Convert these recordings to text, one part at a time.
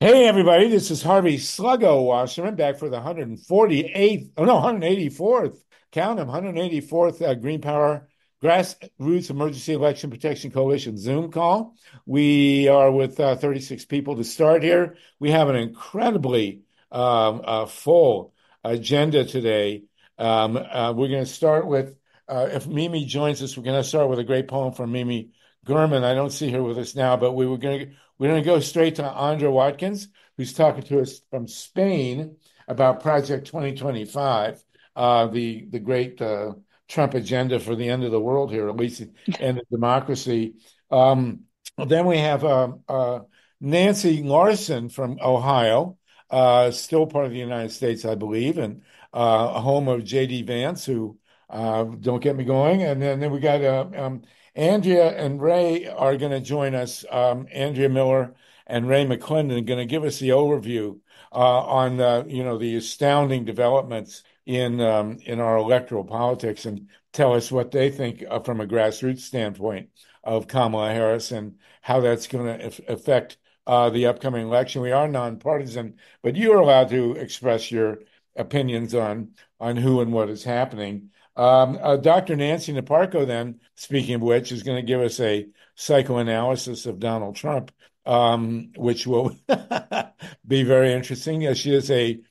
Hey everybody, this is Harvey Sluggo Wasserman back for the 184th, count them, 184th Green Power Grassroots Emergency Election Protection Coalition Zoom call. We are with 36 people to start here. We have an incredibly full agenda today. We're going to start with, if Mimi joins us, we're going to start with a great poem from Mimi Gurman. I don't see her with us now, but we're going to go straight to ANDRA WATKINS, who's talking to us from Spain about Project 2025, the great Trump agenda for the end of the world here, at least end of democracy. Then we have Nancy Larson from Ohio, still part of the United States, I believe, and home of J.D. Vance, who don't get me going. And then we got Andrea and Ray are going to join us. Andrea Miller and Ray McClendon are going to give us the overview on the astounding developments in our electoral politics and tell us what they think from a grassroots standpoint of Kamala Harris and how that's going to affect the upcoming election. We are nonpartisan, but you are allowed to express your opinions on who and what is happening. Dr. Nancy Naparko, then, speaking of which, is going to give us a psychoanalysis of Donald Trump, which will be very interesting. She is a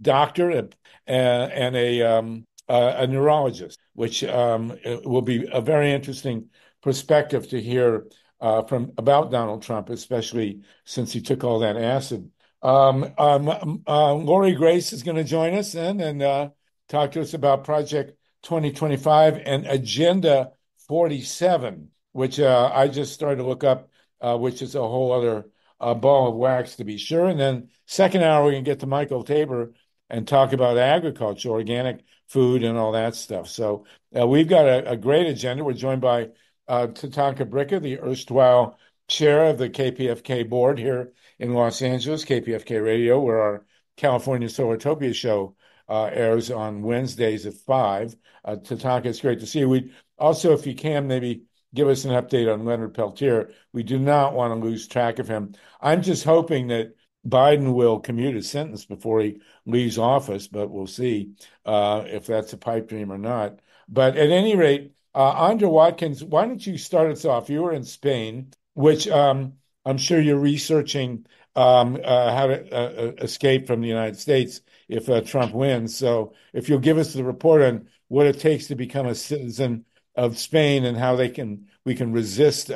doctor and a neurologist, which will be a very interesting perspective to hear about Donald Trump, especially since he took all that acid. Lori Grace is going to join us then and talk to us about Project 2025 and Agenda 47, which I just started to look up, which is a whole other ball of wax to be sure. And then second hour, we're going to get to Michael Tabor and talk about agriculture, organic food, and all that stuff. So we've got a great agenda. We're joined by TATANKA BRICCA, the erstwhile chair of the KPFK board here in Los Angeles, KPFK Radio, where our California Solartopia show airs on Wednesdays at 5. TATANKA, it's great to see you. We also, if you can, maybe give us an update on Leonard Peltier. We do not want to lose track of him. I'm just hoping that Biden will commute his sentence before he leaves office, but we'll see if that's a pipe dream or not. But at any rate, Andra Watkins, why don't you start us off? You were in Spain, which I'm sure you're researching how to escape from the United States if Trump wins. So if you'll give us the report on what it takes to become a citizen of Spain and how we can resist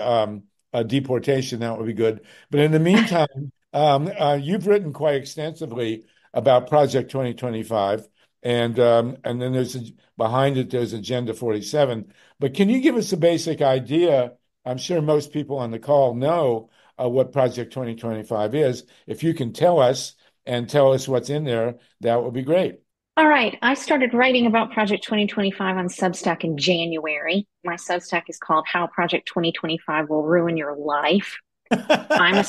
deportation, that would be good. But in the meantime, you've written quite extensively about Project 2025, and then behind it there's Agenda 47. But can you give us a basic idea? I'm sure most people on the call know what Project 2025 is. If you can tell us what's in there, that would be great. All right. I started writing about Project 2025 on Substack in January. My Substack is called How Project 2025 Will Ruin Your Life. I'm a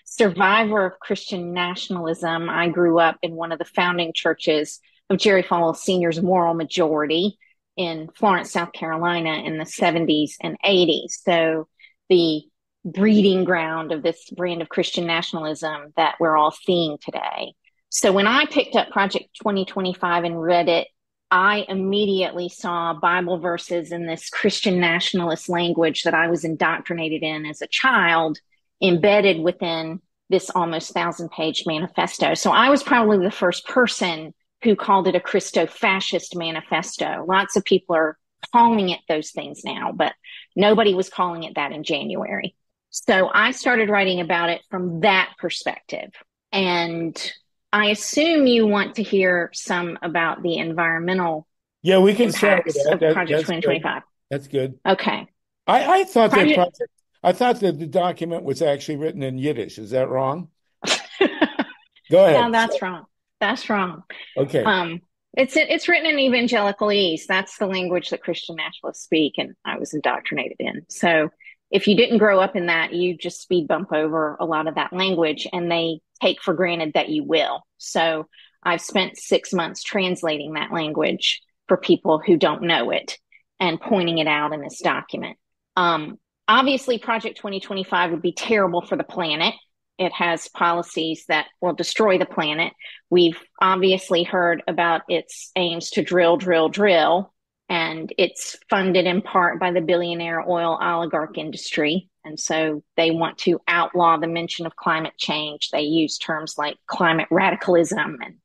survivor of Christian nationalism. I grew up in one of the founding churches of Jerry Falwell Sr.'s Moral Majority in Florence, South Carolina in the 70s and 80s. So the breeding ground of this brand of Christian nationalism that we're all seeing today. So when I picked up Project 2025 and read it, I immediately saw Bible verses in this Christian nationalist language that I was indoctrinated in as a child, embedded within this almost 1,000-page manifesto. So I was probably the first person who called it a Christo-Fascist manifesto. Lots of people are calling it those things now, but nobody was calling it that in January. So I started writing about it from that perspective. And I assume you want to hear some about the environmental we can start with of Project 2025. Good. That's good. Okay. I thought that the document was actually written in Yiddish. Is that wrong? Go ahead. No, that's wrong. That's wrong. Okay. It's written in evangelicalese. That's the language that Christian nationalists speak, and I was indoctrinated in. So if you didn't grow up in that, you just speed bump over a lot of that language, and they take for granted that you will. So I've spent 6 months translating that language for people who don't know it and pointing it out in this document. I obviously, Project 2025 would be terrible for the planet. It has policies that will destroy the planet. We've obviously heard about its aims to drill, drill, drill, and it's funded in part by the billionaire oil oligarch industry. And so they want to outlaw the mention of climate change. They use terms like climate radicalism, and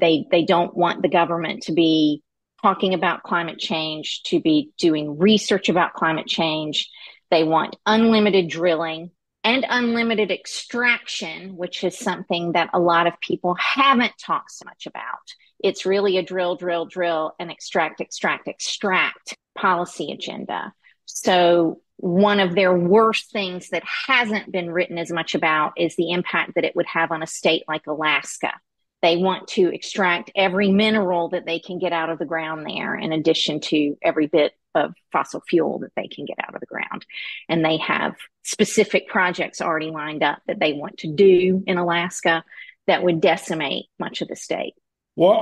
they don't want the government to be talking about climate change, to be doing research about climate change. They want unlimited drilling and unlimited extraction, which is something that a lot of people haven't talked so much about. It's really a drill, drill, drill, and extract, extract, extract policy agenda. So one of their worst things that hasn't been written as much about is the impact that it would have on a state like Alaska. They want to extract every mineral that they can get out of the ground there, in addition to every bit of fossil fuel that they can get out of the ground. And they have specific projects already lined up that they want to do in Alaska that would decimate much of the state. Well,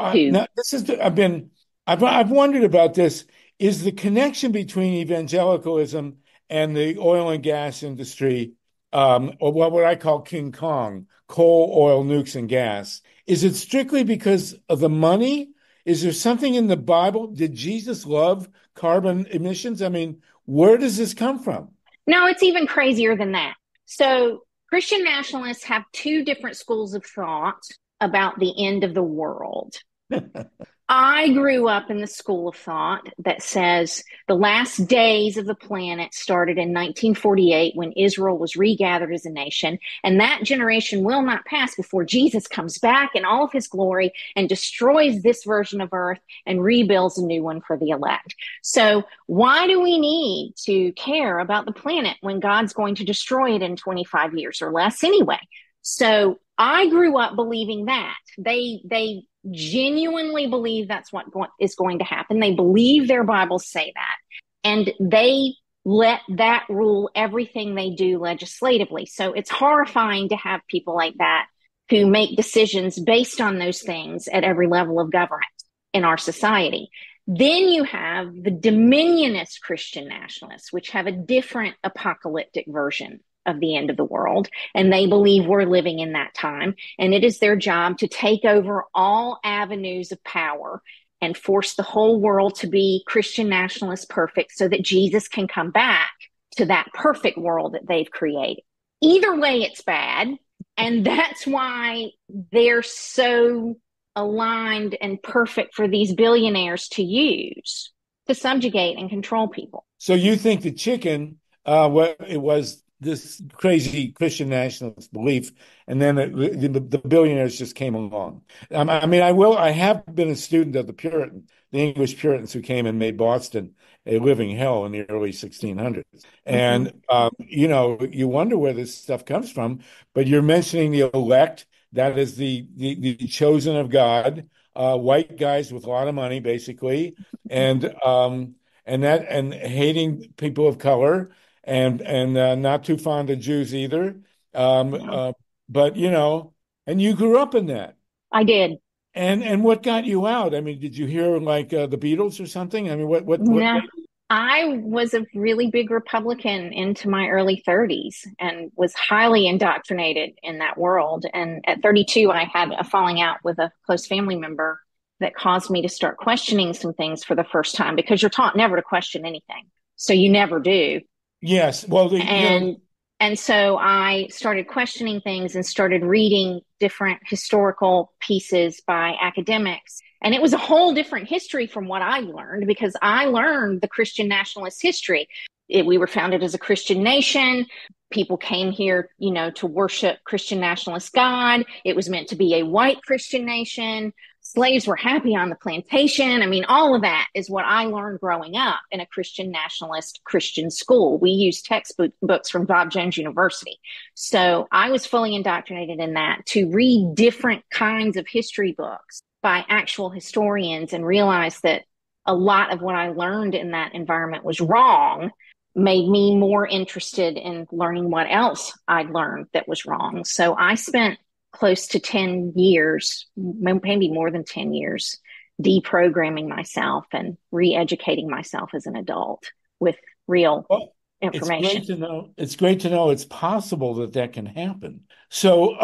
I've wondered about this. Is the connection between evangelicalism and the oil and gas industry, or what I call King Kong, coal, oil, nukes, and gas, is it strictly because of the money? Is there something in the Bible? Did Jesus love carbon emissions? I mean, where does this come from? No, it's even crazier than that. So Christian nationalists have two different schools of thought about the end of the world. I grew up in the school of thought that says the last days of the planet started in 1948 when Israel was regathered as a nation, and that generation will not pass before Jesus comes back in all of his glory and destroys this version of Earth and rebuilds a new one for the elect. So why do we need to care about the planet when God's going to destroy it in 25 years or less anyway? So I grew up believing that. They genuinely believe that's what is going to happen. They believe their Bibles say that. And they let that rule everything they do legislatively. So it's horrifying to have people like that who make decisions based on those things at every level of government in our society. Then you have the dominionist Christian nationalists, which have a different apocalyptic version of the end of the world. And they believe we're living in that time. And it is their job to take over all avenues of power and force the whole world to be Christian nationalist perfect so that Jesus can come back to that perfect world that they've created. Either way, it's bad. And that's why they're so aligned and perfect for these billionaires to use to subjugate and control people. So you think the chicken, it was this crazy Christian nationalist belief, and then the billionaires just came along. I mean, I have been a student of the English Puritans who came and made Boston a living hell in the early 1600s. And, you wonder where this stuff comes from, but you're mentioning the elect, that is the chosen of God, white guys with a lot of money, basically, and hating people of color, and not too fond of Jews either. But and you grew up in that. I did. And what got you out? I mean, did you hear like the Beatles or something? I mean, what? No, I was a really big Republican into my early 30s and was highly indoctrinated in that world. And at 32, I had a falling out with a close family member that caused me to start questioning some things for the first time, because you're taught never to question anything. So you never do. Yes. Well, and so I started questioning things and started reading different historical pieces by academics. And it was a whole different history from what I learned, because I learned the Christian nationalist history. We were founded as a Christian nation. People came here, to worship Christian nationalist God. It was meant to be a white Christian nation. Slaves were happy on the plantation. I mean, all of that is what I learned growing up in a Christian nationalist Christian school. We used textbooks from Bob Jones University. So I was fully indoctrinated in that, to read different kinds of history books by actual historians and realize that a lot of what I learned in that environment was wrong, made me more interested in learning what else I'd learned that was wrong. So I spent close to 10 years, maybe more than 10 years, deprogramming myself and re-educating myself as an adult with real It's great information. to know. It's great to know it's possible that that can happen. So,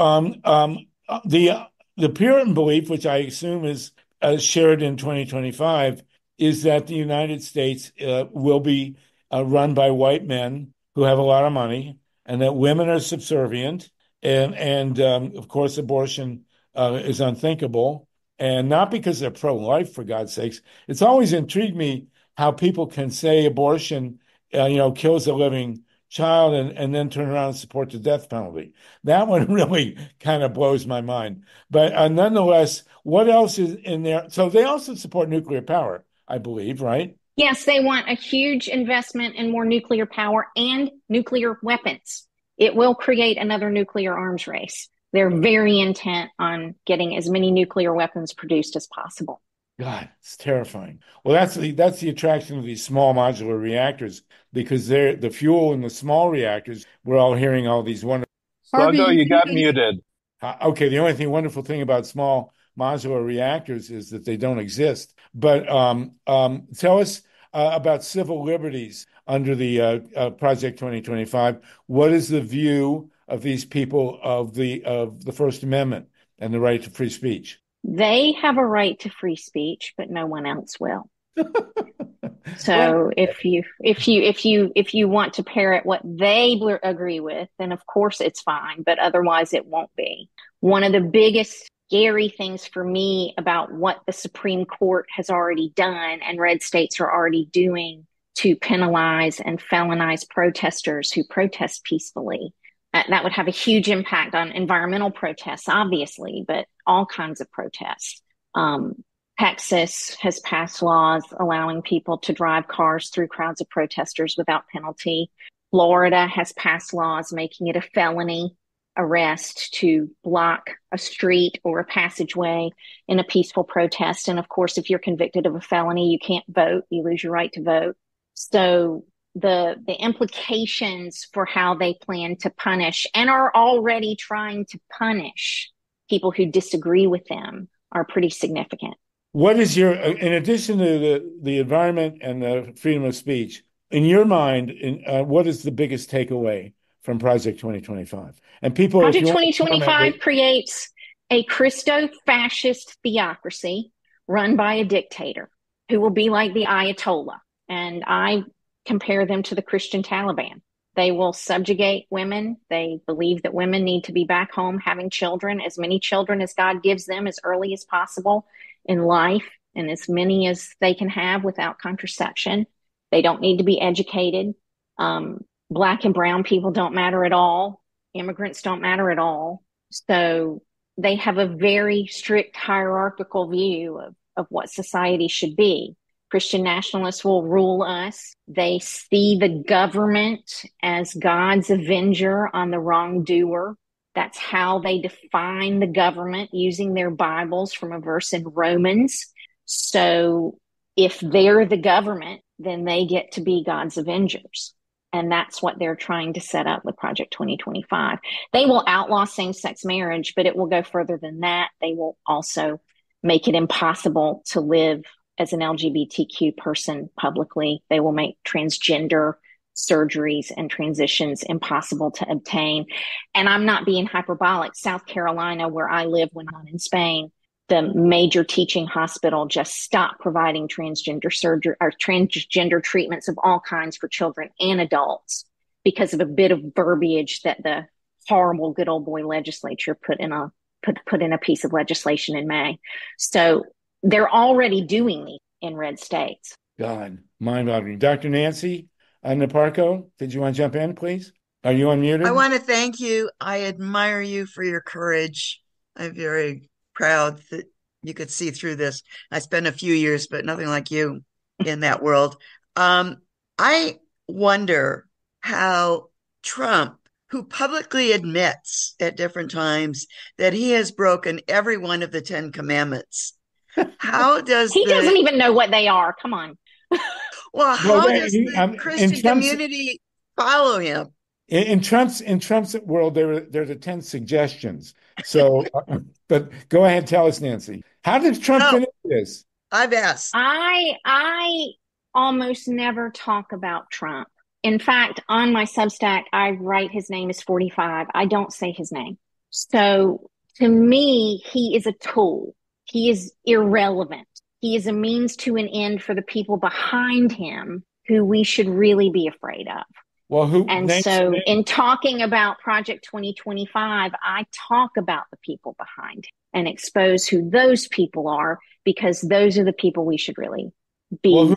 the Puritan belief, which I assume is shared in 2025, is that the United States will be run by white men who have a lot of money, and that women are subservient, and of course, abortion is unthinkable, and not because they're pro-life, for God's sakes. It's always intrigued me how people can say abortion kills a living child and then turn around and support the death penalty. That one really kind of blows my mind. But nonetheless, what else is in there? So they also support nuclear power, I believe, right? Yes, they want a huge investment in more nuclear power and nuclear weapons. It will create another nuclear arms race. They're very intent on getting as many nuclear weapons produced as possible. God, it's terrifying. Well, that's the attraction of these small modular reactors because they're the fuel in the small reactors. We're all hearing all these wonderful. Sluggo, you got muted. Okay, the only wonderful thing about small modular reactors is that they don't exist. But tell us about civil liberties under the Project 2025. What is the view of these people of the First Amendment and the right to free speech? They have a right to free speech, but no one else will. Well, So if you want to parrot what they agree with, then of course it's fine, but otherwise it won't be. One of the biggest scary things for me about what the Supreme Court has already done and red states are already doing to penalize and felonize protesters who protest peacefully. That would have a huge impact on environmental protests, obviously, but all kinds of protests. Texas has passed laws allowing people to drive cars through crowds of protesters without penalty. Florida has passed laws making it a felony arrest to block a street or a passageway in a peaceful protest. And of course, if you're convicted of a felony, you can't vote. You lose your right to vote. So the implications for how they plan to punish and are already trying to punish people who disagree with them are pretty significant. what is in addition to the environment and the freedom of speech, in your mind, what is the biggest takeaway from Project 2025? And people, if Project you want to 2025 comment, creates a Christo-Fascist theocracy run by a dictator who will be like the Ayatollah. And I compare them to the Christian Taliban. They will subjugate women. They believe that women need to be back home having children, as many children as God gives them as early as possible in life, and as many as they can have without contraception. They don't need to be educated. Black and brown people don't matter at all. Immigrants don't matter at all. So they have a very strict hierarchical view of what society should be. Christian nationalists will rule us. They see the government as God's avenger on the wrongdoer. That's how they define the government using their Bibles from a verse in Romans. So if they're the government, then they get to be God's avengers. And that's what they're trying to set up with Project 2025. They will outlaw same-sex marriage, but it will go further than that. They will also make it impossible to live as an LGBTQ person publicly. They will make transgender surgeries and transitions impossible to obtain. And I'm not being hyperbolic. South Carolina, where I live when I'm in Spain, the major teaching hospital just stopped providing transgender surgery or transgender treatments of all kinds for children and adults because of a bit of verbiage that the horrible good old boy legislature put in a piece of legislation in May. So they're already doing these in red states. God, mind-boggling. Dr. Nancy Naparko, did you want to jump in, please? Are you unmuted? I want to thank you. I admire you for your courage. I'm very proud that you could see through this. I spent a few years, but nothing like you in that world. I wonder how Trump, who publicly admits at different times that he has broken every one of the 10 commandments, how does he doesn't even know what they are? Come on. Well, how does the Christian community follow him? In Trump's world, there are the 10 suggestions. So, but go ahead, tell us, Nancy. How did Trump finish this? I've asked. I almost never talk about Trump In fact, on my Substack, I write his name is 45. I don't say his name. So to me, he is a tool. He is irrelevant. He is a means to an end for the people behind him who we should really be afraid of. Well, so in talking about Project 2025, I talk about the people behind him and expose who those people are, because those are the people we should really be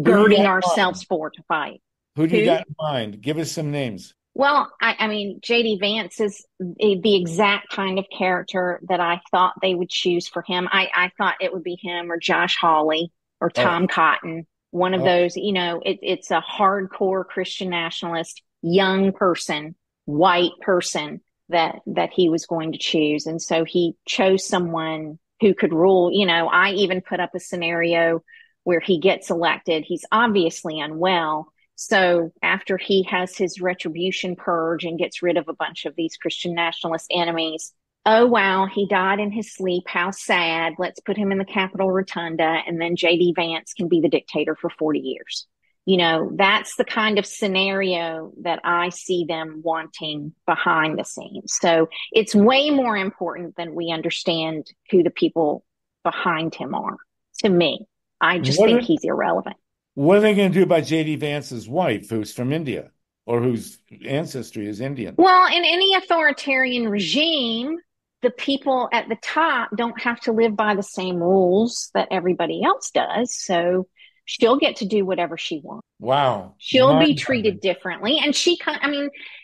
girding ourselves for to fight. Who do you got in mind? Give us some names. Well, I mean, J.D. Vance is the exact kind of character that I thought they would choose for him. I thought it would be him or Josh Hawley or Tom Cotton, one of those. It's a hardcore Christian nationalist, young person, white person that he was going to choose. And so he chose someone who could rule. I even put up a scenario where he gets elected. He's obviously unwell. So after he has his retribution purge and gets rid of a bunch of these Christian nationalist enemies, oh, wow, he died in his sleep. How sad. Let's put him in the Capitol Rotunda, and then J.D. Vance can be the dictator for 40 years. That's the kind of scenario that I see them wanting behind the scenes. So it's way more important than we understand who the people behind him are. To me, I just think he's irrelevant. What are they going to do about J.D. Vance's wife, who's from India, or whose ancestry is Indian? Well, in any authoritarian regime, the people at the top don't have to live by the same rules that everybody else does. So she'll get to do whatever she wants. Wow. She'll be treated differently. And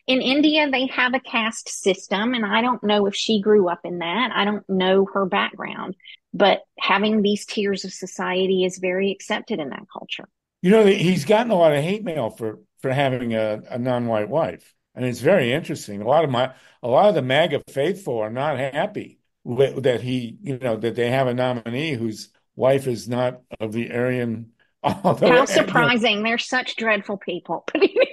in India, they have a caste system, and I don't know if she grew up in that. I don't know her background. But having these tiers of society is very accepted in that culture. He's gotten a lot of hate mail for having a non-white wife, and it's very interesting. A lot of the MAGA faithful are not happy that they have a nominee whose wife is not of the Aryan. How surprising! They're such dreadful people. But anyway.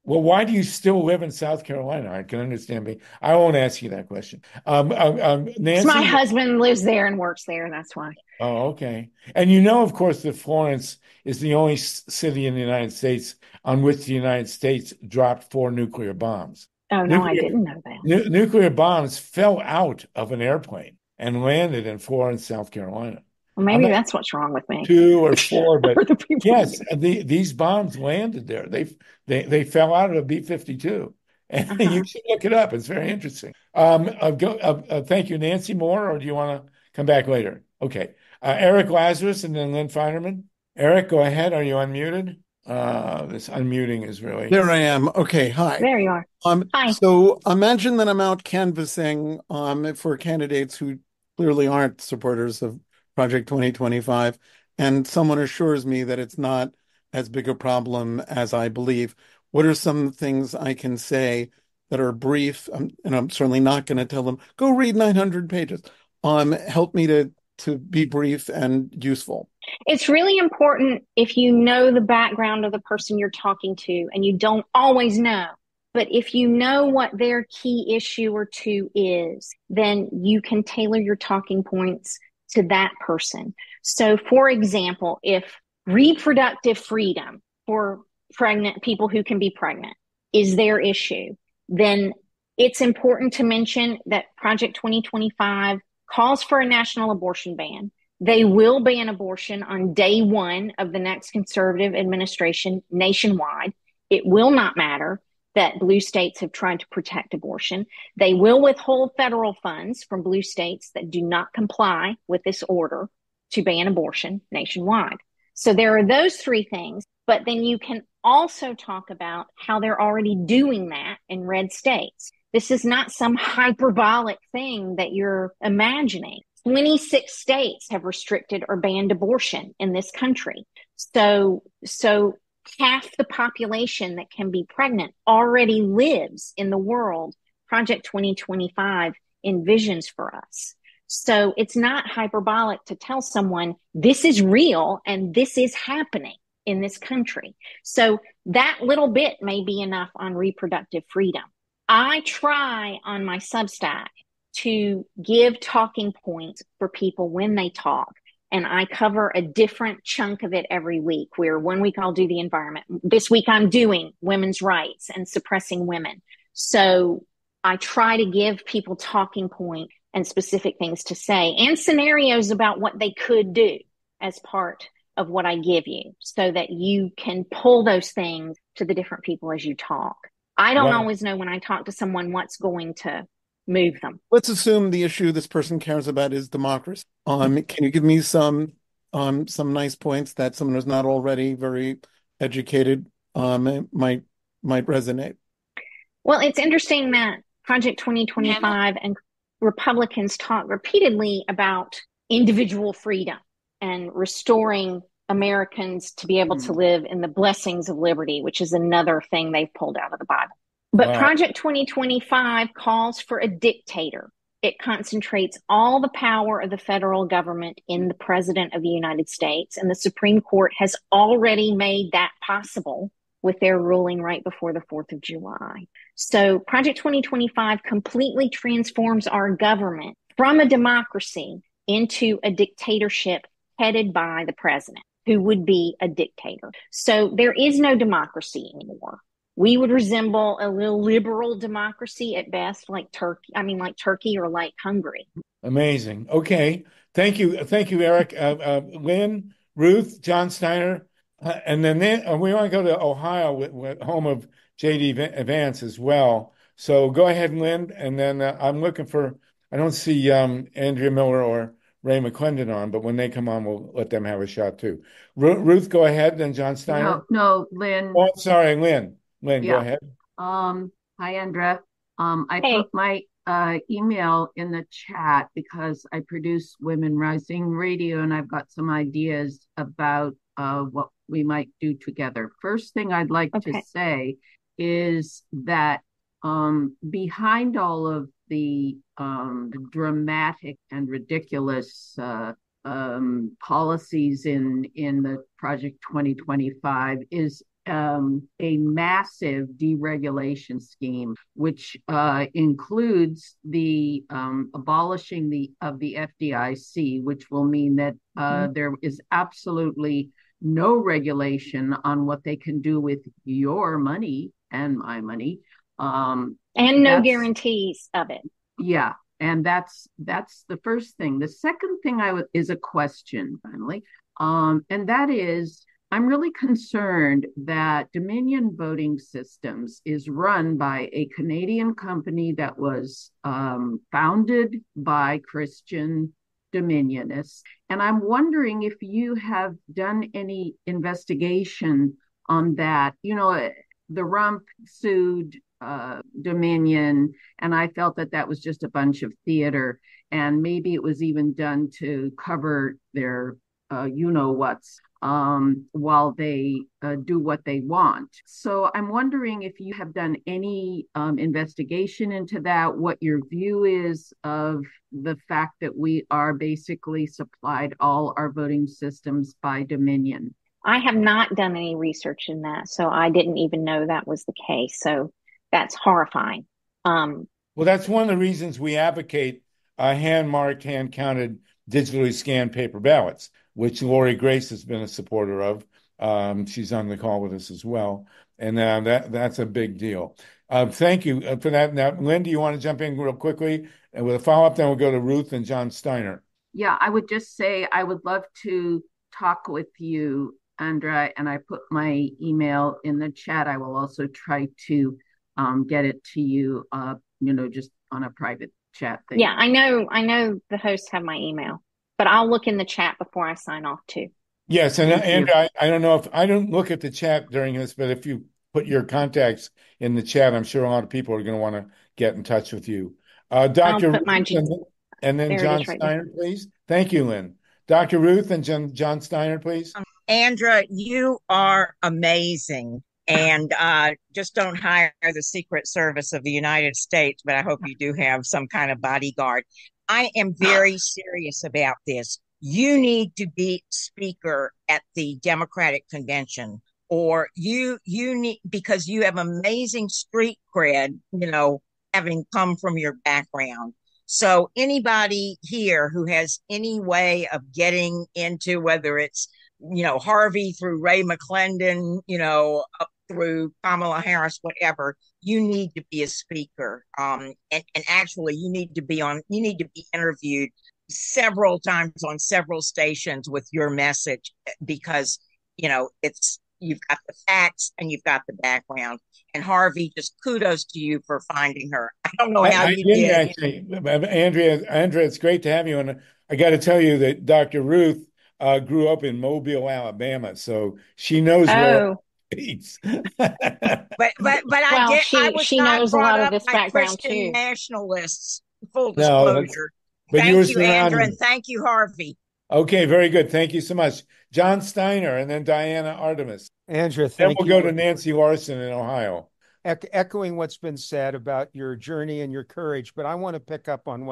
Well, why do you still live in South Carolina? I can understand me. I won't ask you that question. Nancy, my husband lives there and works there. That's why. Oh, okay. And of course, that Florence is the only city in the United States on which the United States dropped 4 nuclear bombs. Oh, no, I didn't know that. Nuclear bombs fell out of an airplane and landed in Florence, South Carolina. Well, maybe that's what's wrong with me. 2 or 4, but yes, these bombs landed there. They fell out of a B-52, and you should look it up. It's very interesting. Thank you, Nancy. More, or do you want to come back later? Okay, Eric Lazarus and then LYNN FEINERMAN. Eric, go ahead. Are you unmuted? This unmuting is really... There I am. Okay, hi. There you are. Hi. So imagine that I'm out canvassing for candidates who clearly aren't supporters of Project 2025, and someone assures me that it's not as big a problem as I believe. What are some things I can say that are brief? And I'm certainly not going to tell them, go read 900 pages. Help me to be brief and useful. It's really important if you know the background of the person you're talking to, and you don't always know. But if you know what their key issue or two is, then you can tailor your talking points to that person. So, for example, if reproductive freedom for pregnant people who can be pregnant is their issue, then it's important to mention that Project 2025 calls for a national abortion ban. They will ban abortion on day 1 of the next conservative administration nationwide. It will not matter that blue states have tried to protect abortion. They will withhold federal funds from blue states that do not comply with this order to ban abortion nationwide. So there are those 3 things, but then you can also talk about how they're already doing that in red states. This is not some hyperbolic thing that you're imagining. 26 states have restricted or banned abortion in this country. So half the population that can be pregnant already lives in the world Project 2025 envisions for us. So it's not hyperbolic to tell someone this is real and this is happening in this country. So that little bit may be enough on reproductive freedom. I try on my Substack to give talking points for people when they talk and I cover a different chunk of it every week, where one week I'll do the environment. This week I'm doing women's rights and suppressing women. So I try to give people talking point and specific things to say and scenarios about what they could do as part of what I give you, so that you can pull those things to the different people as you talk. I don't always know when I talk to someone what's going to move them. Let's assume the issue this person cares about is democracy. Can you give me some nice points that someone who's not already very educated might resonate? Well, it's interesting that Project 2025 and Republicans talk repeatedly about individual freedom and restoring Americans to be able to live in the blessings of liberty, which is another thing they've pulled out of the Bible. But Project 2025 calls for a dictator. It concentrates all the power of the federal government in the President of the United States, and the Supreme Court has already made that possible with their ruling right before the 4th of July. So Project 2025 completely transforms our government from a democracy into a dictatorship headed by the president, who would be a dictator. So there is no democracy anymore. We would resemble a little liberal democracy at best, like Turkey or like Hungary. Amazing. Okay. Thank you, Eric. Lynn, Ruth, John Steiner, and then we want to go to Ohio, with home of J.D. Vance as well. So go ahead, Lynn, and then I'm looking for, I don't see Andrea Miller or Ray McClendon on, but when they come on, we'll let them have a shot too. Ruth, go ahead, then John Steiner. No, Lynn. Oh, sorry, Lynn. Lynn, yeah. Go ahead. Hi, Andra. I put my email in the chat because I produce Women Rising Radio, and I've got some ideas about what we might do together. First thing I'd like to say is that behind all of the dramatic and ridiculous policies in the Project 2025 is a massive deregulation scheme, which includes the abolishing of the FDIC, which will mean that there is absolutely no regulation on what they can do with your money and my money. And no guarantees of it. Yeah. And that's the first thing. The second thing is a question, finally. And that is, I'm really concerned that Dominion Voting Systems is run by a Canadian company that was founded by Christian Dominionists. And I'm wondering if you have done any investigation on that. You know, the Rump sued Dominion, and I felt that was just a bunch of theater, and maybe it was even done to cover their you-know-whats while they do what they want. So I'm wondering if you have done any investigation into that, what your view is of the fact that we are basically supplied all our voting systems by Dominion. I have not done any research in that, so I didn't even know that was the case. So that's horrifying. Well, that's one of the reasons we advocate hand-marked, hand-counted, digitally scanned paper ballots, which Lori Grace has been a supporter of. She's on the call with us as well. And that's a big deal. Thank you for that. Now, Lynn, do you want to jump in real quickly? And with a follow-up, then we'll go to Ruth and John Steiner. Yeah, I would just say I would love to talk with you, Andra, and I put my email in the chat. I will also try to get it to you, just on a private chat thing. Yeah, I know the hosts have my email, but I'll look in the chat before I sign off too. Yes, and Andra, I don't know if I don't look at the chat during this, but if you put your contacts in the chat, I'm sure a lot of people are going to want to get in touch with you. Dr. Ruth, and then John Steiner, please. Thank you, Lynn. Dr. Ruth and John Steiner, please. Andra, you are amazing. And just don't hire the Secret Service of the United States, but I hope you do have some kind of bodyguard. I am very serious about this. You need to be speaker at the Democratic convention, or you need, because you have amazing street cred, having come from your background. So anybody here who has any way of getting into, whether it's, Harvey through Ray McClendon, up through Kamala Harris, whatever, you need to be a speaker. And actually you need to be interviewed several times on several stations with your message, because, you've got the facts and you've got the background. And Harvey, just kudos to you for finding her. I don't know how you did. Actually, Andrea, it's great to have you. And I got to tell you that Dr. Ruth grew up in Mobile, Alabama, so she knows where it's. But I was she not knows a brought lot up of this by background Christian too. nationalists. Full No, disclosure. but you were Thank you, Andra, and surrounded. thank you, Harvey. Okay, very good. Thank you so much. John Steiner and then Diana Artemis. Andra, Then thank we'll you. go to Nancy Larson in Ohio. Echoing what's been said about your journey and your courage, but I want to pick up on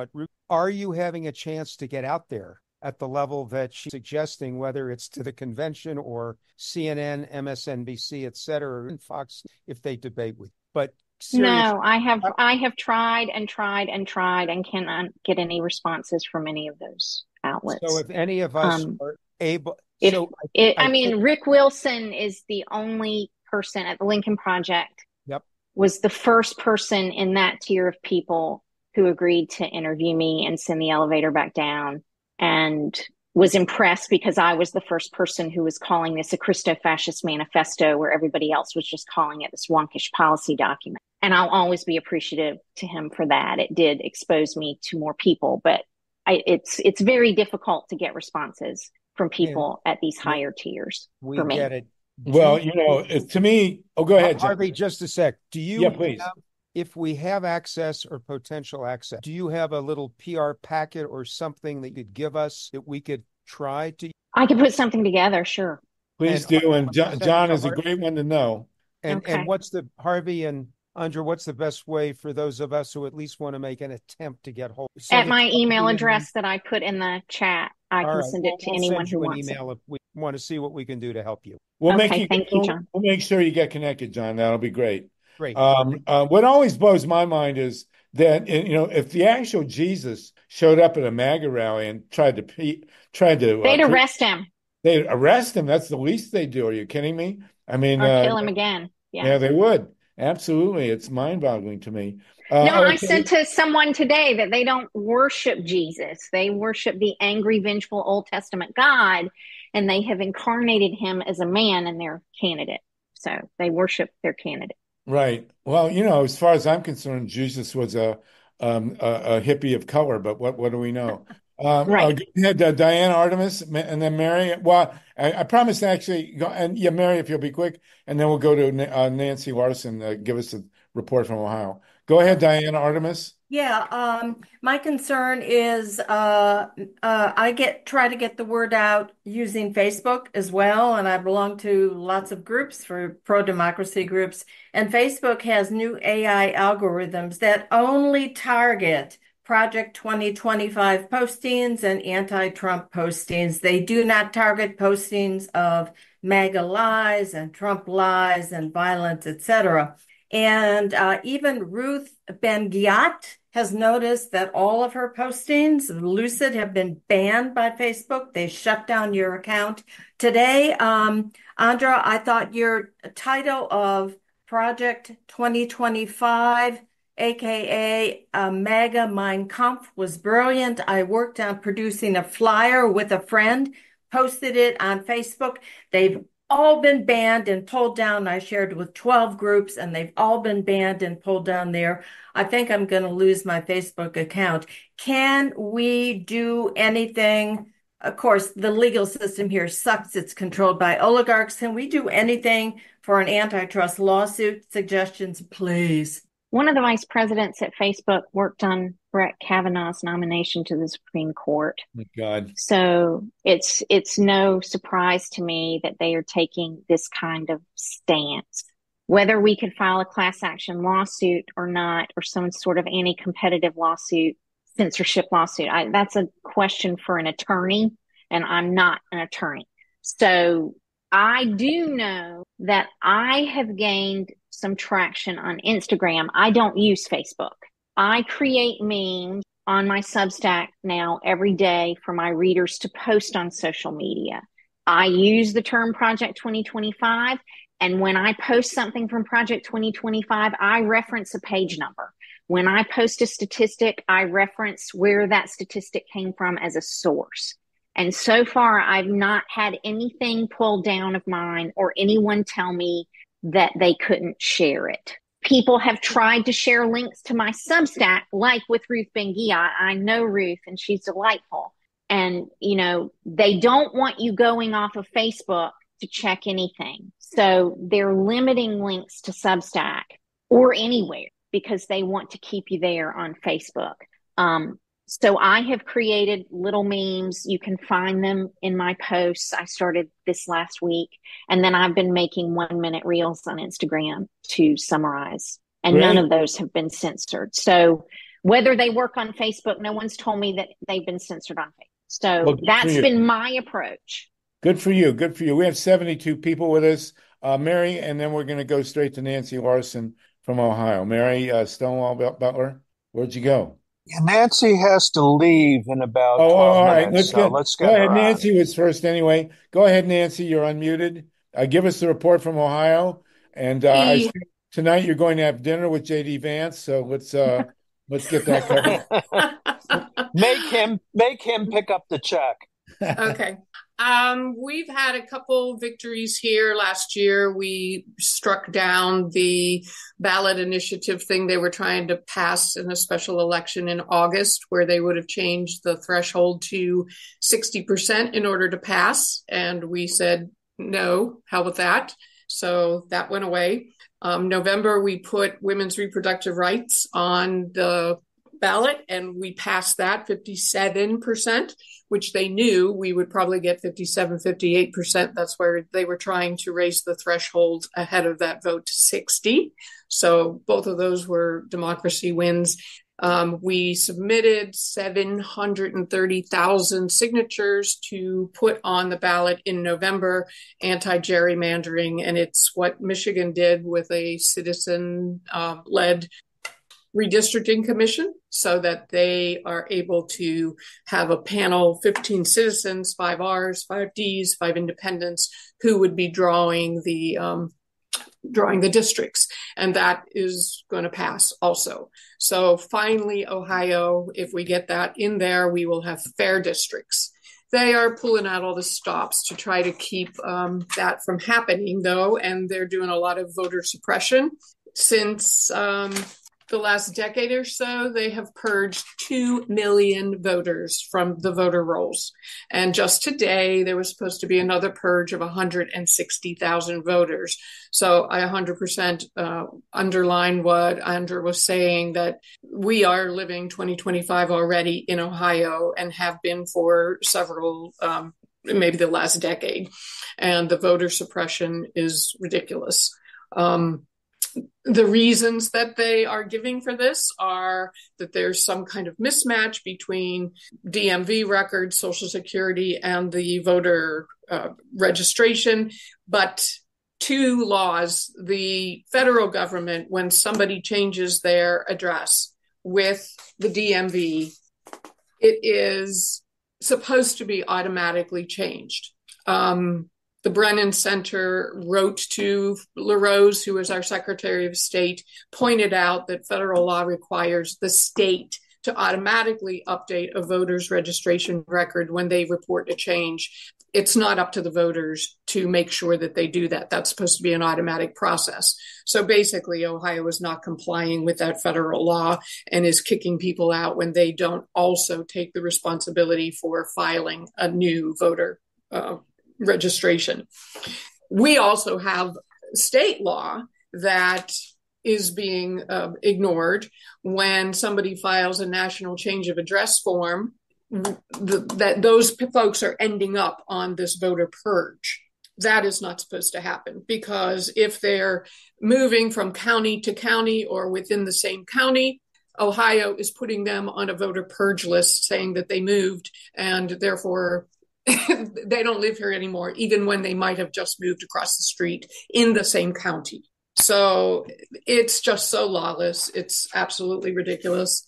are you having a chance to get out there at the level that she's suggesting, whether it's to the convention or CNN, MSNBC, et cetera, and Fox, if they debate with you? But seriously, no, I have tried and tried and tried and cannot get any responses from any of those outlets. So if any of us are able, Rick Wilson is the only person at the Lincoln Project. Yep. Was the first person in that tier of people who agreed to interview me and send the elevator back down, and was impressed because I was the first person who was calling this a Christo-Fascist manifesto, where everybody else was just calling it this wonkish policy document. And I'll always be appreciative to him for that. It did expose me to more people, but it's very difficult to get responses from people at these higher tiers. We for me. Get it. Well, to me, go ahead, Harvey, just a sec. Do you please. If we have access or potential access, do you have a little PR packet or something that you could give us that we could try to? I could put something together, sure. Please do. And John is a great one to know. And what's Harvey and Andra, what's the best way for those of us who at least want to make an attempt to get hold? At my email address that I put in the chat, I can send it to anyone who wants it. If we want to see what we can do to help you. Thank you, John. We'll make sure you get connected, John. That'll be great. Great. What always blows my mind is that, if the actual Jesus showed up at a MAGA rally and tried to they'd arrest him. They'd arrest him. That's the least they do. Are you kidding me? I mean, or kill him again. Yeah, they would. Absolutely. It's mind-boggling to me. I said to someone today that they don't worship Jesus. They worship the angry, vengeful Old Testament God, and they have incarnated him as a man in their candidate. So they worship their candidate. Right. Well, as far as I'm concerned, Jesus was a hippie of color, but what do we know? Right. Go ahead, Diana Artemis, and then Mary. Well, I promise to actually go, and Mary, if you'll be quick, and then we'll go to Nancy Larson, give us a report from Ohio. Go ahead, Diana Artemis. Yeah, my concern is I try to get the word out using Facebook as well, and I belong to lots of groups for pro-democracy groups, and Facebook has new AI algorithms that only target Project 2025 postings and anti-Trump postings. They do not target postings of MAGA lies and Trump lies and violence, etc. And even Ruth Ben-Ghiat has noticed that all of her postings, Lucid, have been banned by Facebook. They shut down your account. Today, Andra, I thought your title of Project 2025, aka MAGA Mein Kampf, was brilliant. I worked on producing a flyer with a friend, posted it on Facebook. They've all been banned and pulled down. I shared with 12 groups and they've all been banned and pulled down there. I think I'm going to lose my Facebook account. Can we do anything? Of course, the legal system here sucks. It's controlled by oligarchs. Can we do anything for an antitrust lawsuit? Suggestions, please. One of the vice presidents at Facebook worked on Brett Kavanaugh's nomination to the Supreme Court. Oh my God. So it's no surprise to me that they are taking this kind of stance. Whether we could file a class action lawsuit or not, or some sort of anti-competitive lawsuit, censorship lawsuit, that's a question for an attorney, and I'm not an attorney. So I do know that I have gained some traction on Instagram. I don't use Facebook. I create memes on my Substack now every day for my readers to post on social media. I use the term Project 2025, and when I post something from Project 2025, I reference a page number. When I post a statistic, I reference where that statistic came from as a source. And so far, I've not had anything pulled down of mine or anyone tell me that they couldn't share it. People have tried to share links to my Substack, like with Ruth Ben-Ghiat. I know Ruth, and she's delightful. And, you know, they don't want you going off of Facebook to check anything. So they're limiting links to Substack or anywhere because they want to keep you there on Facebook. So I have created little memes. You can find them in my posts. I started this last week. And then I've been making 1-minute reels on Instagram to summarize. And none of those have been censored. So whether they work on Facebook, no one's told me that they've been censored on Facebook. So that's been my approach. Good for you. Good for you. We have 72 people with us. Mary, and then we're going to go straight to Nancy Larson from Ohio. Mary Stonewall-Butler, where'd you go? Yeah, Nancy has to leave in about 12 all right. minutes. Let's get go ahead. her Nancy was first anyway. Go ahead, Nancy. You're unmuted. Give us the report from Ohio. And tonight you're going to have dinner with J.D. Vance. So let's get that covered. Make him pick up the check. Okay. We've had a couple victories here. Last year, we struck down the ballot initiative thing they were trying to pass in a special election in August, where they would have changed the threshold to 60% in order to pass. And we said, no, hell with that. So that went away. November, we put women's reproductive rights on the ballot, and we passed that 57%, which they knew we would probably get 57, 58%. That's where they were trying to raise the threshold ahead of that vote to 60. So both of those were democracy wins. We submitted 730,000 signatures to put on the ballot in November, anti-gerrymandering, and it's what Michigan did with a citizen-led redistricting commission, so that they are able to have a panel, 15 citizens, 5 Rs, 5 Ds, 5 independents, who would be drawing the districts. And that is going to pass also. So finally, Ohio, if we get that in there, we will have fair districts. They are pulling out all the stops to try to keep that from happening, though, and they're doing a lot of voter suppression. Since the last decade or so, they have purged 2 million voters from the voter rolls. And just today, there was supposed to be another purge of 160,000 voters. So I 100% underline what Andra was saying, that we are living 2025 already in Ohio and have been for several, maybe the last decade. And the voter suppression is ridiculous. The reasons that they are giving for this are that there's some kind of mismatch between DMV records, Social Security, and the voter registration. But 2 laws, the federal government, when somebody changes their address with the DMV, it is supposed to be automatically changed. The Brennan Center wrote to LaRose, who is our Secretary of State, pointed out that federal law requires the state to automatically update a voter's registration record when they report a change. It's not up to the voters to make sure that they do that. That's supposed to be an automatic process. So basically, Ohio is not complying with that federal law and is kicking people out when they don't also take the responsibility for filing a new voter registration. We also have state law that is being ignored when somebody files a national change of address form, that those folks are ending up on this voter purge. That is not supposed to happen, because if they're moving from county to county or within the same county, Ohio is putting them on a voter purge list saying that they moved and therefore they don't live here anymore, even when they might have just moved across the street in the same county. So it's just so lawless. It's absolutely ridiculous.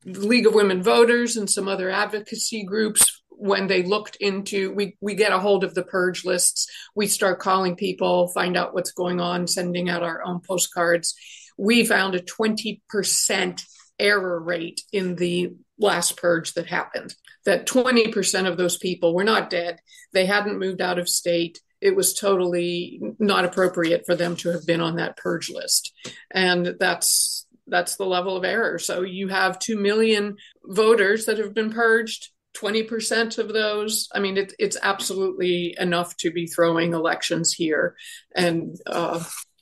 League of Women Voters and some other advocacy groups, when they looked into, we get a hold of the purge lists, we start calling people, find out what's going on, sending out our own postcards. We found a 20% error rate in the last purge that happened, that 20% of those people were not dead. They hadn't moved out of state. It was totally not appropriate for them to have been on that purge list. And that's the level of error. So you have 2 million voters that have been purged. 20% of those, I mean, it's absolutely enough to be throwing elections here. And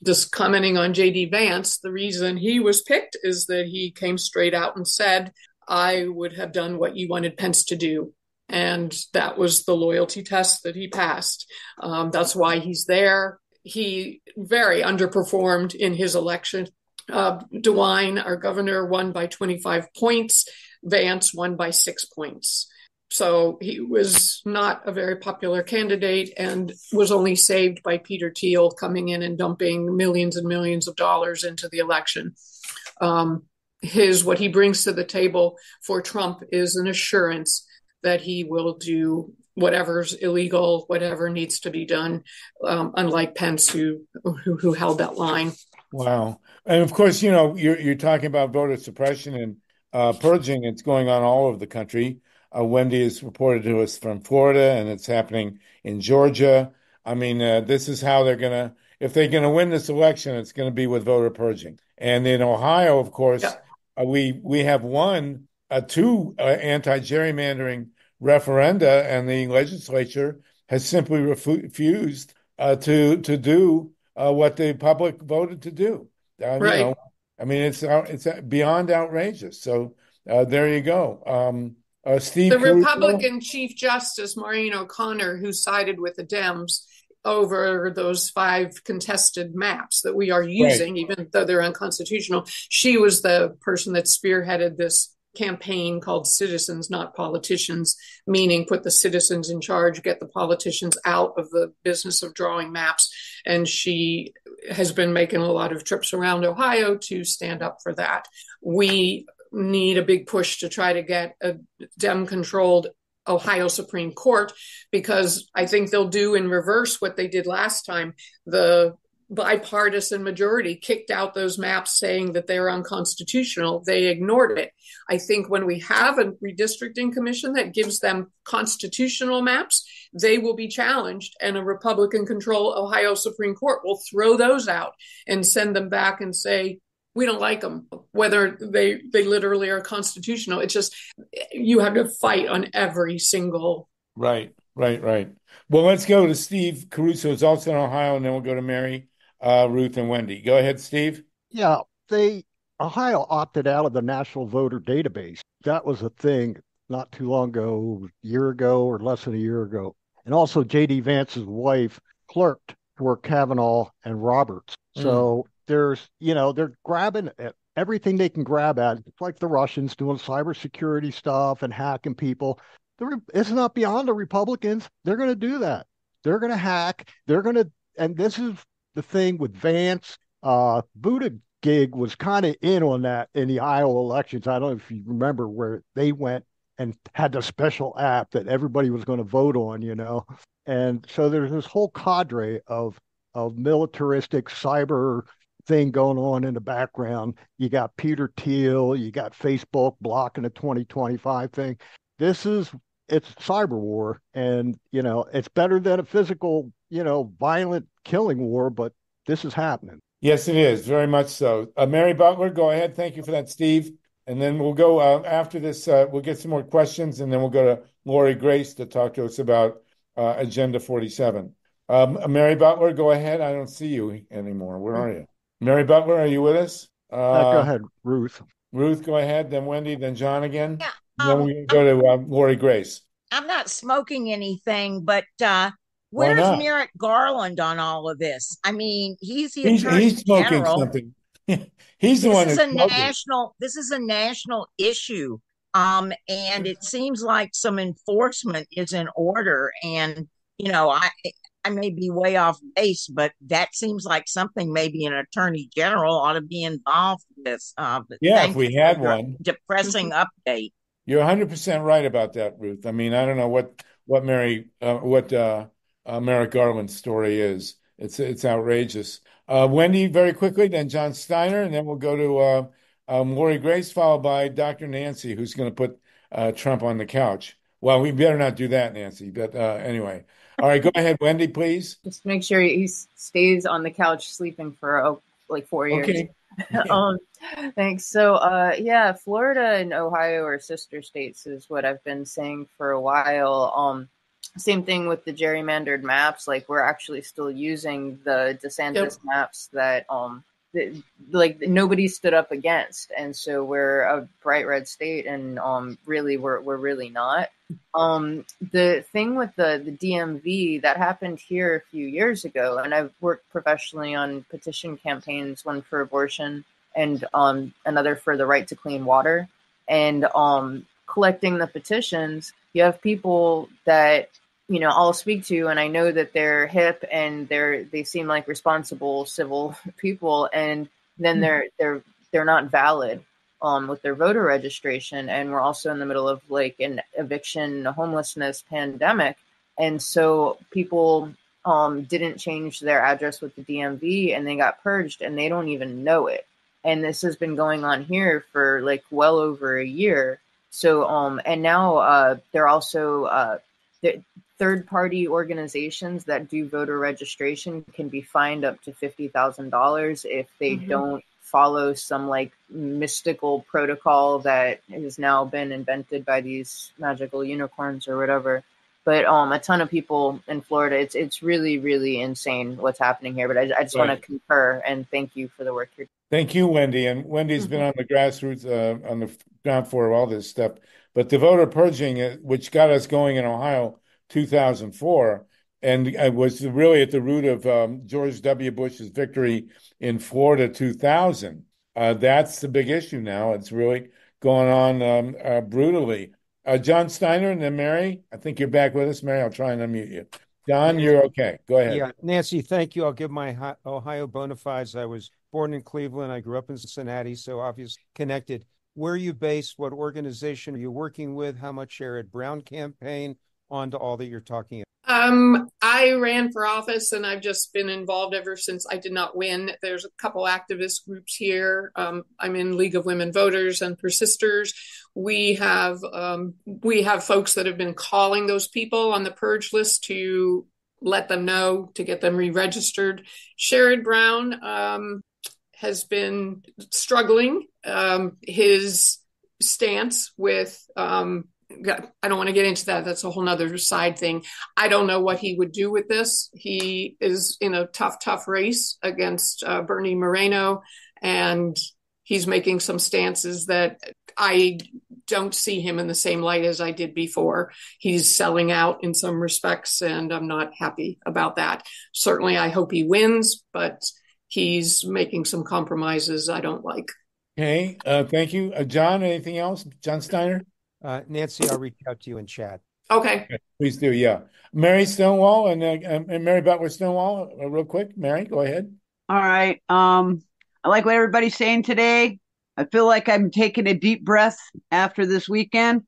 just commenting on J.D. Vance, the reason he was picked is that he came straight out and said, I would have done what you wanted Pence to do. And that was the loyalty test that he passed. That's why he's there. He very underperformed in his election. DeWine, our governor, won by 25 points. Vance won by 6 points. So he was not a very popular candidate and was only saved by Peter Thiel coming in and dumping millions and millions of dollars into the election. What he brings to the table for Trump is an assurance that he will do whatever's illegal, whatever needs to be done, unlike Pence, who held that line. Wow. And of course, you're talking about voter suppression and purging. It's going on all over the country. Wendy has reported to us from Florida, and it's happening in Georgia. I mean, this is how if they're going to win this election, it's going to be with voter purging. And in Ohio, of course, we have won two anti-gerrymandering referenda, and the legislature has simply refused to do what the public voted to do. Right. I mean, it's beyond outrageous. So there you go. Steve the Caruso? Republican Chief Justice Maureen O'Connor, who sided with the Dems over those 5 contested maps that we are using, right, even though they're unconstitutional. She was the person that spearheaded this campaign called Citizens, Not Politicians, meaning put the citizens in charge, get the politicians out of the business of drawing maps. And she has been making a lot of trips around Ohio to stand up for that. We need a big push to try to get a Dem-controlled Ohio Supreme Court, because I think they'll do in reverse what they did last time. The bipartisan majority kicked out those maps saying that they're unconstitutional. They ignored it. I think when we have a redistricting commission that gives them constitutional maps, they will be challenged, and a Republican-controlled Ohio Supreme Court will throw those out and send them back and say, we don't like them, whether they literally are constitutional. It's just, you have to fight on every single. Right. Well, let's go to Steve Caruso, who's also in Ohio, and then we'll go to Mary, Ruth, and Wendy. Go ahead, Steve. Yeah, Ohio opted out of the National Voter Database. That was a thing not too long ago, a year ago or less than a year ago. And also J.D. Vance's wife clerked for Kavanaugh and Roberts. So they're grabbing at everything they can grab at. It's like the Russians doing cybersecurity stuff and hacking people. It's not beyond the Republicans. They're going to do that. They're going to hack. And this is the thing with Vance. Buttigieg was kind of in on that in the Iowa elections. I don't know if you remember, where they went and had the special app that everybody was going to vote on, And so there's this whole cadre of militaristic cyber thing going on in the background. You got Peter Thiel, you got Facebook blocking the 2025 thing. It's cyber war, and it's better than a physical, violent killing war, but this is happening. Yes, it is, very much so. Mary Butler, go ahead. Thank you for that, Steve. And then we'll go after this, we'll get some more questions, and then we'll go to Lori Grace to talk to us about Agenda 47. Mary Butler, go ahead. I don't see you anymore. Where are you? Mary Butler, are you with us? Go ahead, Ruth. Ruth, go ahead. Then Wendy, then John again. Yeah. Then we go to Lori Grace. I'm not smoking anything, but where's Merrick Garland on all of this? I mean, he's the Attorney General. Something. He's the one that's This is a national issue. And it seems like some enforcement is in order. And, I may be way off base, but that seems like something maybe an attorney general ought to be involved with. Yeah, if Thank we you for had your one. depressing update. You're 100% right about that, Ruth. I mean, I don't know what Merrick Garland's story is. It's outrageous. Wendy, very quickly, then John Steiner, and then we'll go to Lori Grace, followed by Dr. Nancy, who's going to put Trump on the couch. Well, we better not do that, Nancy. But anyway, all right, go ahead, Wendy, please. Just make sure he stays on the couch sleeping for like 4 years. Okay. Thanks. So, yeah, Florida and Ohio are sister states, is what I've been saying for a while. Same thing with the gerrymandered maps. Like, we're actually still using the DeSantis maps that like nobody stood up against, and so we're a bright red state, and really we're really not. The thing with the DMV that happened here a few years ago, and I've worked professionally on petition campaigns, one for abortion and another for the right to clean water, and collecting the petitions. You have people that I'll speak to, and I know that they're hip and they seem like responsible civil people, and then they're not valid with their voter registration. And we're also in the middle of like an eviction, homelessness pandemic, and so people didn't change their address with the DMV, and they got purged, and they don't even know it. And this has been going on here for like well over a year. So and now they're also third-party organizations that do voter registration can be fined up to $50,000 if they don't follow some like mystical protocol that has now been invented by these magical unicorns or whatever. But a ton of people in Florida, it's really, really insane what's happening here. But I just want to concur and thank you for the work you're doing. Thank you, Wendy. And Wendy's been on the grassroots, on the ground floor of all this stuff. But the voter purging, which got us going in Ohio 2004, and was really at the root of George W. Bush's victory in Florida 2000. That's the big issue now. It's really going on brutally. John Steiner and then Mary. I think you're back with us. Mary, I'll try and unmute you. John, you're okay. Go ahead. Yeah, Nancy, thank you. I'll give my Ohio bona fides. I was born in Cleveland. I grew up in Cincinnati, so obviously connected. Where are you based? What organization are you working with? How much Sherrod Brown campaign? On to all that you're talking about. I ran for office, and I've just been involved ever since I did not win. There's a couple activist groups here. I'm in League of Women Voters and Persisters. We have folks that have been calling those people on the purge list to let them know, to get them re-registered. Sherrod Brown has been struggling. His stance with I don't want to get into that. That's a whole nother side thing. I don't know what he would do with this. He is in a tough race against Bernie Moreno, and he's making some stances that I don't see him in the same light as I did before. He's selling out in some respects, and I'm not happy about that. Certainly, I hope he wins, but he's making some compromises I don't like. Okay, thank you. John, anything else? John Steiner? Nancy, I'll reach out to you in chat. Okay. Please do, yeah. Mary Stonewall and Mary Butler Stonewall, real quick. Mary, go ahead. All right. I like what everybody's saying today. I feel like I'm taking a deep breath after this weekend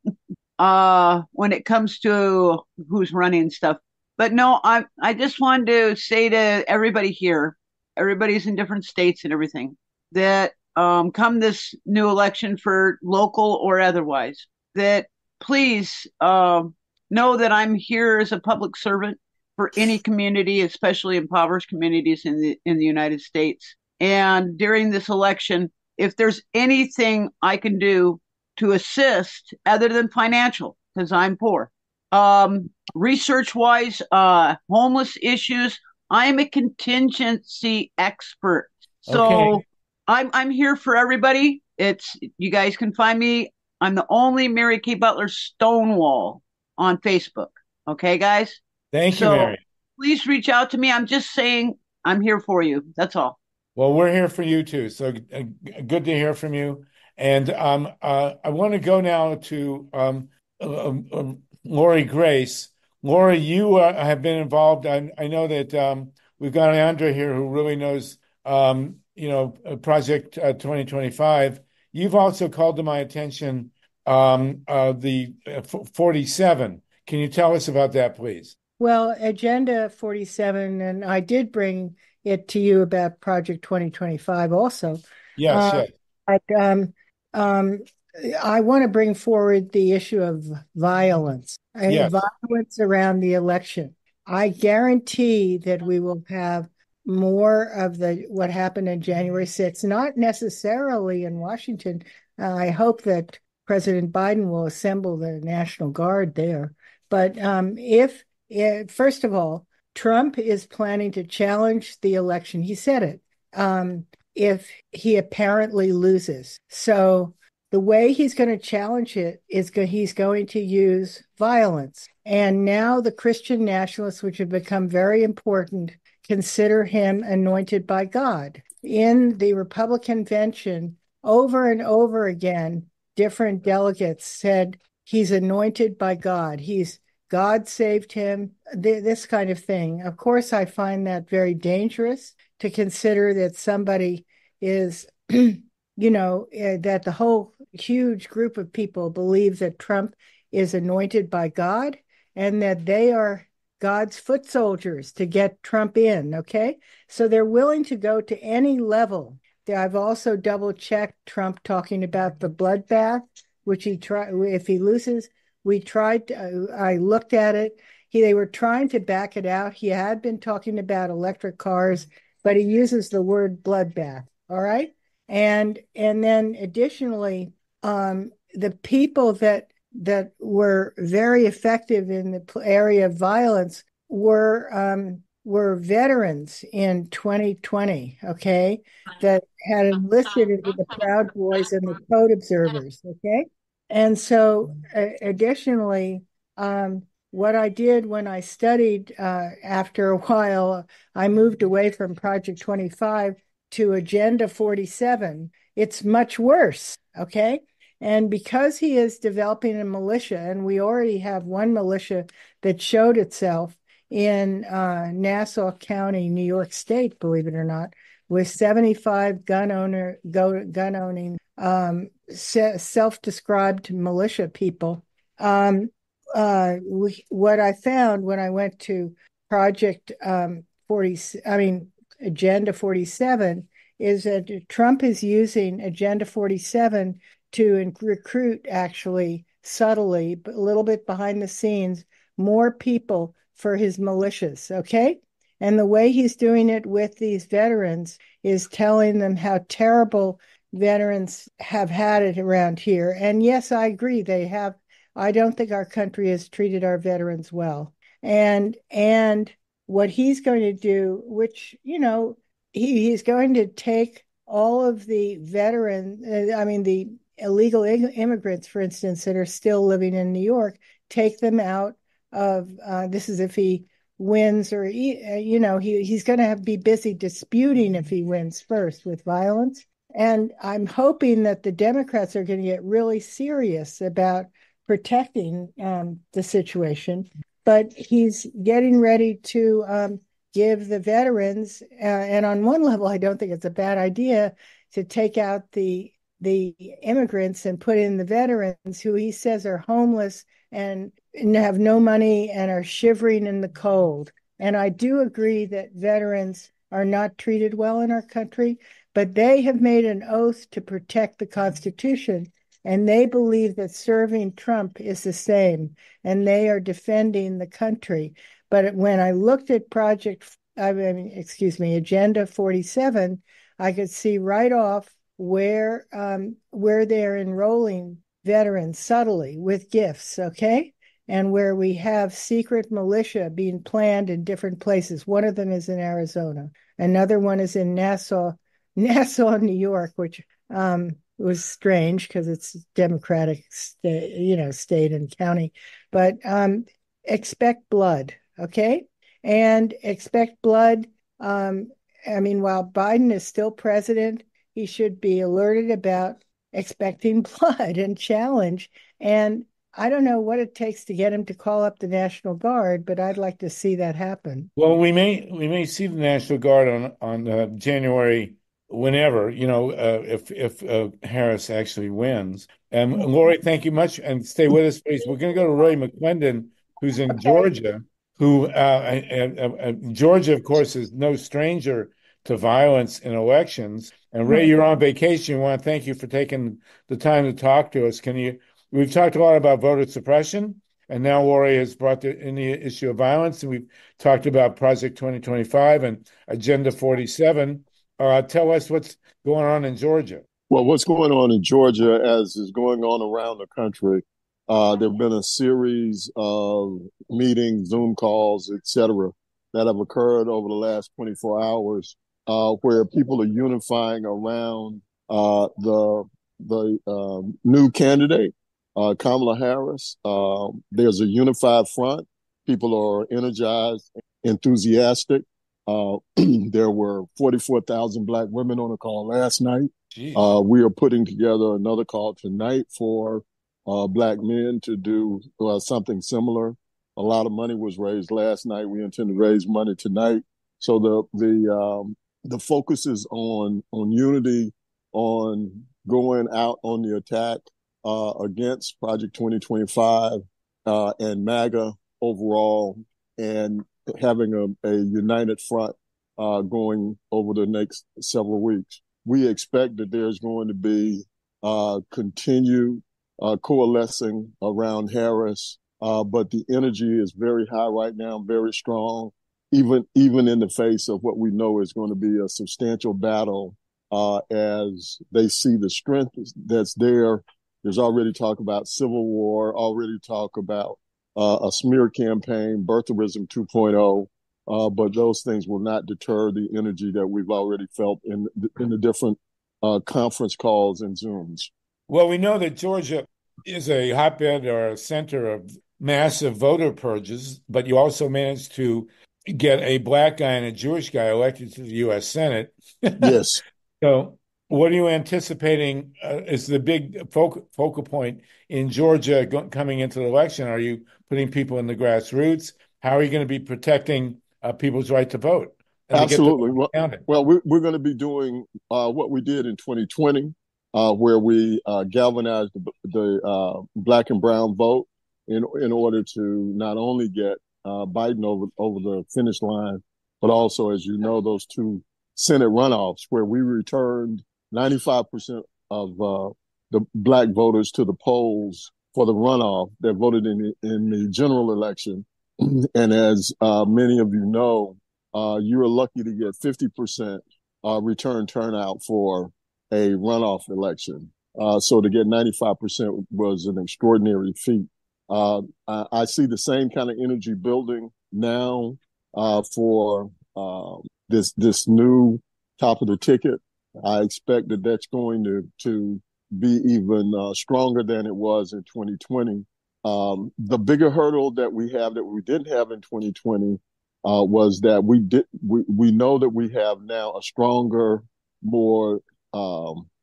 when it comes to who's running stuff. But no, I just wanted to say to everybody here, everybody's in different states and everything, that come this new election for local or otherwise, that please know that I'm here as a public servant for any community, especially impoverished communities in the United States. And during this election, if there's anything I can do to assist other than financial, because I'm poor, research-wise, homeless issues, I'm a contingency expert. So okay. I'm here for everybody. You guys can find me. I'm the only Mary K. Butler Stonewall on Facebook. Okay, guys? Thank you, Mary. Please reach out to me. I'm just saying I'm here for you. That's all. Well, we're here for you, too. So good to hear from you. And I want to go now to Lori Grace. Laura, you have been involved. I know that we've got Andra here who really knows, Project 2025. You've also called to my attention the 47. Can you tell us about that, please? Well, Agenda 47, and I did bring it to you about Project 2025 also. Yes, yes. But I want to bring forward the issue of violence, Yes. violence around the election. I guarantee that we will have more of what happened in January 6th, not necessarily in Washington. I hope that President Biden will assemble the National Guard there. But first of all, Trump is planning to challenge the election. He said it. If he apparently loses. So the way he's going to challenge it is he's going to use violence. And now the Christian nationalists, which have become very important, consider him anointed by God. In the Republican convention, over and over again, different delegates said he's anointed by God. God saved him, this kind of thing. Of course, I find that very dangerous to consider that somebody is, that the whole huge group of people believe that Trump is anointed by God and that they are God's foot soldiers to get Trump in, okay? So they're willing to go to any level. I've also double-checked Trump talking about the bloodbath, which if he loses, I looked at it. They were trying to back it out. He had been talking about electric cars, but he uses the word bloodbath. All right. And then additionally, the people that were very effective in the area of violence were veterans in 2020, okay, that had enlisted into the Proud Boys and the Code Observers, okay? And so additionally, what I did when I studied after a while, I moved away from Project 25 to Agenda 47. It's much worse, okay? And because he is developing a militia, and we already have one militia that showed itself in Nassau County, New York State, believe it or not, with 75 gun-owning self-described militia people. What I found when I went to Agenda 47 is that Trump is using Agenda 47 to recruit, actually subtly, but a little bit behind the scenes, more people for his militias, okay? And the way he's doing it with these veterans is telling them how terrible veterans have had it around here. And yes, I agree, they have. I don't think our country has treated our veterans well. And what he's going to do, which, he's going to take all of the the illegal immigrants, for instance, that are still living in New York, take them out of, this is if he wins, or, he's going to be busy disputing if he wins first with violence. And I'm hoping that the Democrats are going to get really serious about protecting the situation. But he's getting ready to give the veterans, and on one level, I don't think it's a bad idea to take out the immigrants and put in the veterans who he says are homeless and have no money and are shivering in the cold. And I do agree that veterans are not treated well in our country, but they have made an oath to protect the Constitution, and they believe that serving Trump is the same, and they are defending the country. But when I looked at Agenda 47, I could see right off where they're enrolling veterans subtly with gifts, okay? And where we have secret militia being planned in different places. One of them is in Arizona. Another one is in Nassau, New York, which was strange because it's Democratic state and county. But expect blood, okay? And expect blood. While Biden is still president, he should be alerted about expecting blood and challenge. And I don't know what it takes to get him to call up the National Guard, but I'd like to see that happen. Well, we may see the National Guard on January, whenever, if Harris actually wins. And Lori, thank you much, and stay with us, please. We're going to go to Ray McClendon, who's in Georgia. Georgia, of course, is no stranger to violence in elections. And Ray, you're on vacation. We want to thank you for taking the time to talk to us. We've talked a lot about voter suppression, and now Lori has brought in the issue of violence, and we've talked about Project 2025 and Agenda 47. Tell us what's going on in Georgia. Well, what's going on in Georgia, as is going on around the country, there have been a series of meetings, Zoom calls, et cetera, that have occurred over the last 24 hours, where people are unifying around the new candidate, Kamala Harris. There's a unified front. People are energized, enthusiastic. There were 44,000 Black women on a call last night. We are putting together another call tonight for Black men to do something similar. A lot of money was raised last night. We intend to raise money tonight. So the focus is on unity, on going out on the attack against Project 2025 and MAGA overall, and having a united front going over the next several weeks. We expect that there's going to be continued coalescing around Harris, but the energy is very high right now, very strong, even in the face of what we know is going to be a substantial battle as they see the strength that's there. There's already talk about civil war, already talk about a smear campaign, birtherism 2.0, but those things will not deter the energy that we've already felt in the different conference calls and Zooms. Well, we know that Georgia is a hotbed or a center of massive voter purges, but you also managed to get a Black guy and a Jewish guy elected to the U.S. Senate. Yes. So what are you anticipating is the big focal point in Georgia coming into the election? Are you putting people in the grassroots? How are you going to be protecting people's right to vote? Absolutely. Well, we're going to be doing what we did in 2020, where we galvanized the Black and brown vote in order to not only get Biden over the finish line, but also, as you know, those two Senate runoffs where we returned 95% of the Black voters to the polls for the runoff that voted in the general election. And as many of you know, you were lucky to get 50% return turnout for a runoff election. So to get 95% was an extraordinary feat. I see the same kind of energy building now for this new top of the ticket. I expect that that's going to be even stronger than it was in 2020. The bigger hurdle that we didn't have in 2020 was that we know that we have now a stronger, more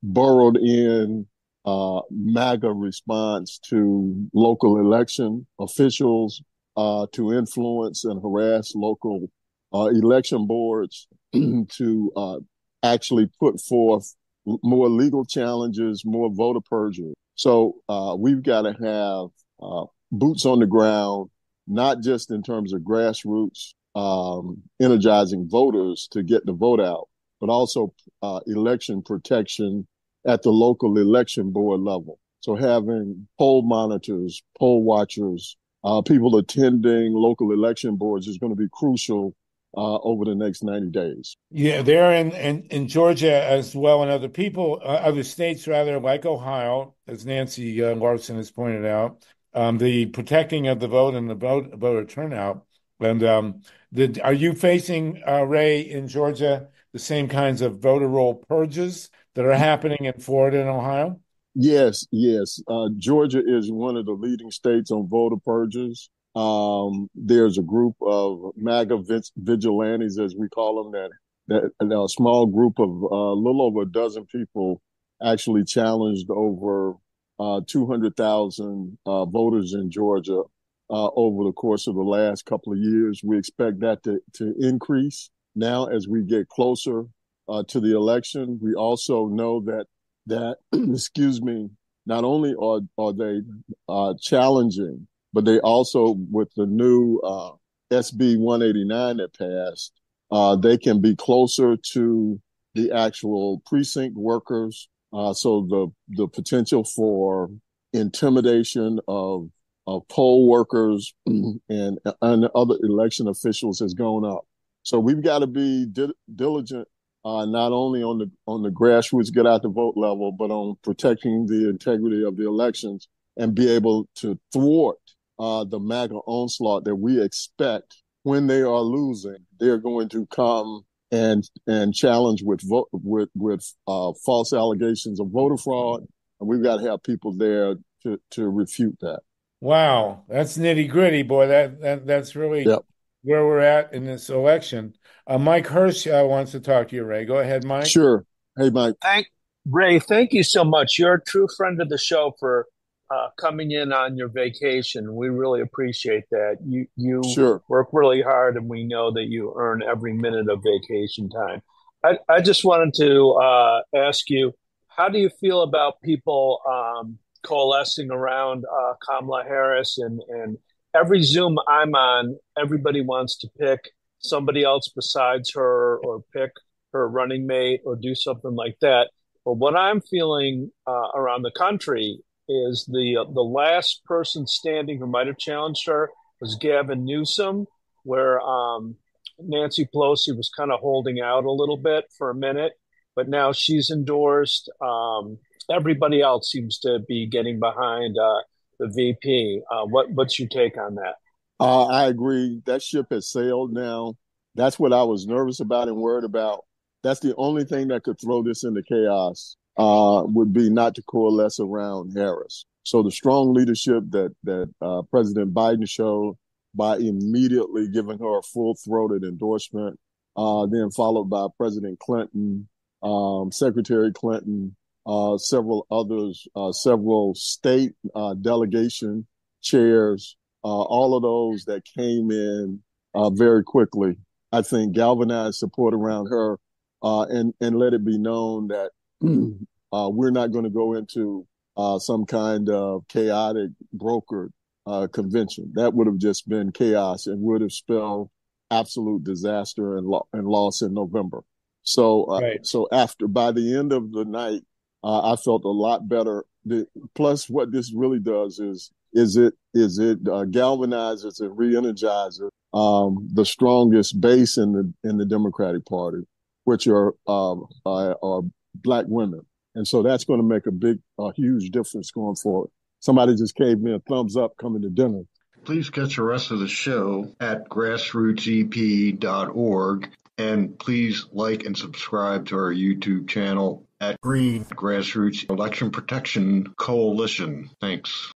burrowed in MAGA response to local election officials to influence and harass local election boards to actually put forth more legal challenges, more voter perjury. So we've got to have boots on the ground, not just in terms of grassroots energizing voters to get the vote out, but also election protection at the local election board level. So having poll monitors, poll watchers, people attending local election boards is going to be crucial over the next 90 days. Yeah, there in Georgia as well, and other states rather, like Ohio, as Nancy Larson has pointed out, the protecting of the vote and the voter turnout. And are you facing, Ray, in Georgia, the same kinds of voter roll purges that are happening in Florida and Ohio? Yes. Georgia is one of the leading states on voter purges. There's a group of MAGA vigilantes, as we call them, that a small group of a little over a dozen people actually challenged over 200,000 voters in Georgia over the course of the last couple of years. We expect that to increase now as we get closer to the election. We also know that excuse me, not only are they challenging, but they also, with the new SB 189 that passed, they can be closer to the actual precinct workers. So the potential for intimidation of poll workers and other election officials has gone up. So we've got to be diligent, not only on the grassroots get out the vote level, but on protecting the integrity of the elections and be able to thwart the MAGA onslaught that we expect. When they are losing, they're going to come and challenge with false allegations of voter fraud, and we've got to have people there to refute that. Wow, that's nitty gritty, boy. That's really where we're at in this election. Mike Hirsch wants to talk to you, Ray. Go ahead, Mike. Sure. Hey, Mike. Ray, thank you so much. You're a true friend of the show for coming in on your vacation. We really appreciate that. You sure. work really hard, and we know that you earn every minute of vacation time. I just wanted to ask you, how do you feel about people coalescing around Kamala Harris? And every Zoom I'm on, everybody wants to pick somebody else besides her, or pick her running mate, or do something like that. But what I'm feeling around the country is the last person standing who might have challenged her was Gavin Newsom, where Nancy Pelosi was kind of holding out a little bit for a minute, but now she's endorsed. Everybody else seems to be getting behind the VP. What's your take on that? I agree. That ship has sailed now. That's what I was nervous about and worried about. That's the only thing that could throw this into chaos. Would be not to coalesce around Harris. So the strong leadership that President Biden showed by immediately giving her a full-throated endorsement, then followed by President Clinton, Secretary Clinton, several others, several state delegation chairs, all of those that came in very quickly, I think galvanized support around her, and let it be known that we're not going to go into some kind of chaotic brokered convention. That would have just been chaos and would have spelled absolute disaster and loss in November. So, so by the end of the night, I felt a lot better. Plus, what this really does is it galvanizes and re-energizes the strongest base in the Democratic Party, which are Black women. And so that's going to make a huge difference going forward. Somebody just gave me a thumbs up coming to dinner. Please catch the rest of the show at grassrootsep.org. And please like and subscribe to our YouTube channel at Green Grassroots Election Protection Coalition. Thanks.